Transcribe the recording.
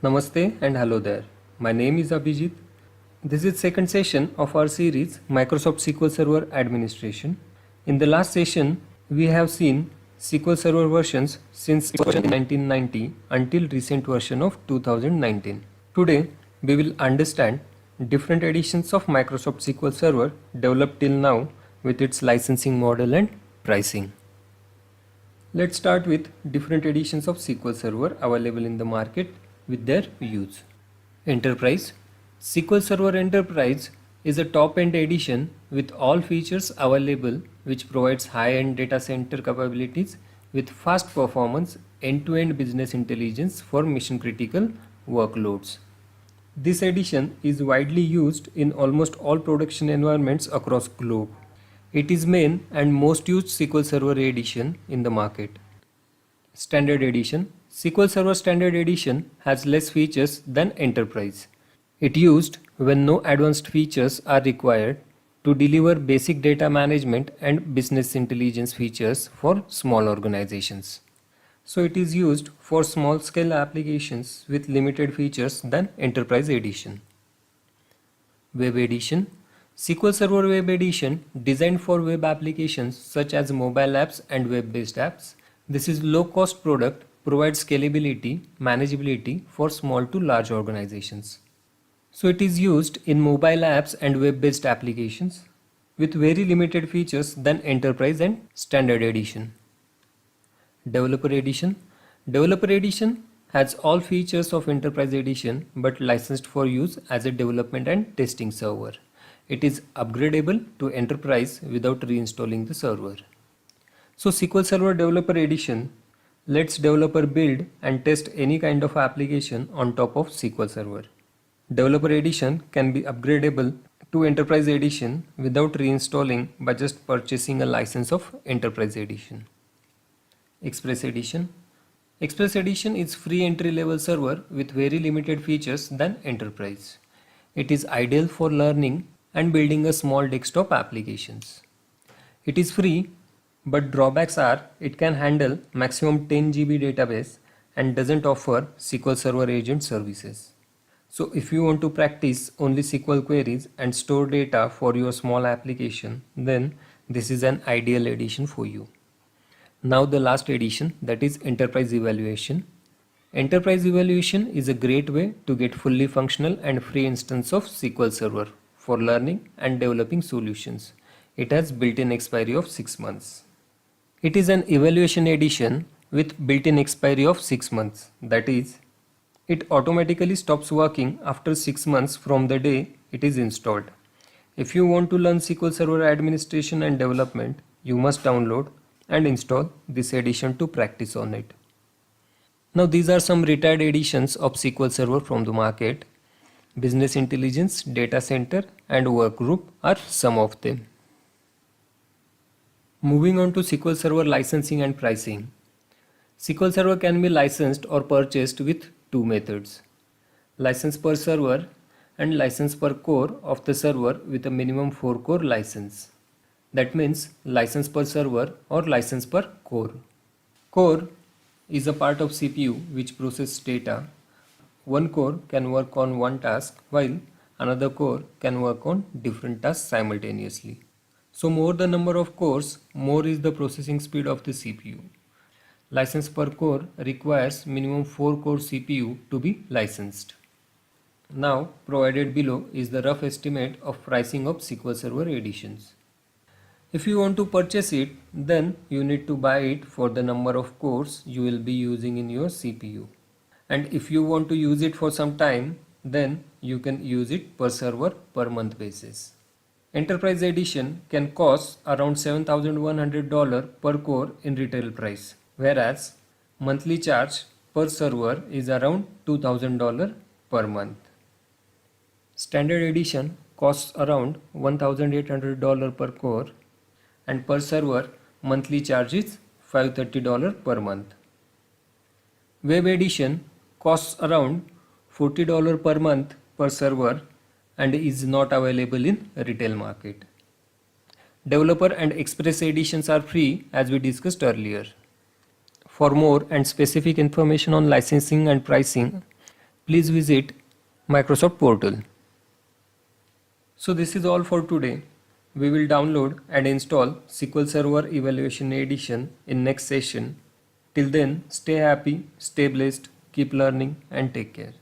Namaste and hello there. My name is Abhijit. This is second session of our series Microsoft SQL Server Administration. In the last session, we have seen SQL Server versions since its version in 1990 until recent version of 2019. Today, we will understand different editions of Microsoft SQL Server developed till now with its licensing model and pricing. Let's start with different editions of SQL Server available in the market with their use. Enterprise. SQL Server Enterprise is a top-end edition with all features available, which provides high-end data center capabilities with fast performance, end-to-end business intelligence for mission-critical workloads. This edition is widely used in almost all production environments across globe. It is main and most used SQL Server edition in the market. Standard Edition. SQL Server Standard Edition has less features than Enterprise. It used when no advanced features are required to deliver basic data management and business intelligence features for small organizations. So it is used for small scale applications with limited features than Enterprise Edition. Web Edition. SQL Server Web Edition designed for web applications such as mobile apps and web-based apps. This is low-cost product, provides scalability, manageability for small to large organizations. So it is used in mobile apps and web-based applications with very limited features than Enterprise and Standard Edition. Developer Edition. Developer Edition has all features of Enterprise Edition but licensed for use as a development and testing server. It is upgradable to Enterprise without reinstalling the server. So SQL Server Developer Edition lets developer build and test any kind of application on top of SQL Server. Developer Edition can be upgradable to Enterprise Edition without reinstalling by just purchasing a license of Enterprise Edition. Express Edition. Express Edition is free entry-level server with very limited features than Enterprise. It is ideal for learning and building a small desktop applications. It is free, but drawbacks are it can handle maximum 10 GB database and doesn't offer SQL Server Agent services. So if you want to practice only SQL queries and store data for your small application, then this is an ideal edition for you. Now the last edition, that is Enterprise Evaluation. Enterprise Evaluation is a great way to get fully functional and free instance of SQL Server for learning and developing solutions. It has built-in expiry of 6 months. It is an evaluation edition with built-in expiry of 6 months. That is, it automatically stops working after 6 months from the day it is installed. If you want to learn SQL Server administration and development, you must download and install this edition to practice on it. Now these are some retired editions of SQL Server from the market. Business Intelligence, Data Center and Workgroup are some of them. Moving on to SQL Server licensing and pricing. SQL Server can be licensed or purchased with two methods: license per server and license per core of the server with a minimum 4 core license. That means license per server or license per core. Core is a part of CPU which processes data. One core can work on one task while another core can work on different tasks simultaneously. So more the number of cores, more is the processing speed of the CPU. License per core requires minimum 4 core CPU to be licensed. Now provided below is the rough estimate of pricing of SQL Server editions. If you want to purchase it, then you need to buy it for the number of cores you will be using in your CPU. And if you want to use it for some time, then you can use it per server per month basis. Enterprise Edition can cost around $7,100 per core in retail price, whereas monthly charge per server is around $2,000 per month. Standard Edition costs around $1,800 per core and per server monthly charge is $530 per month. Web Edition costs around $40 per month per server and is not available in retail market. Developer and Express editions are free as we discussed earlier. For more and specific information on licensing and pricing, please visit Microsoft portal. So this is all for today. We will download and install SQL Server Evaluation Edition in next session. Till then, stay happy, stay blessed, keep learning and take care.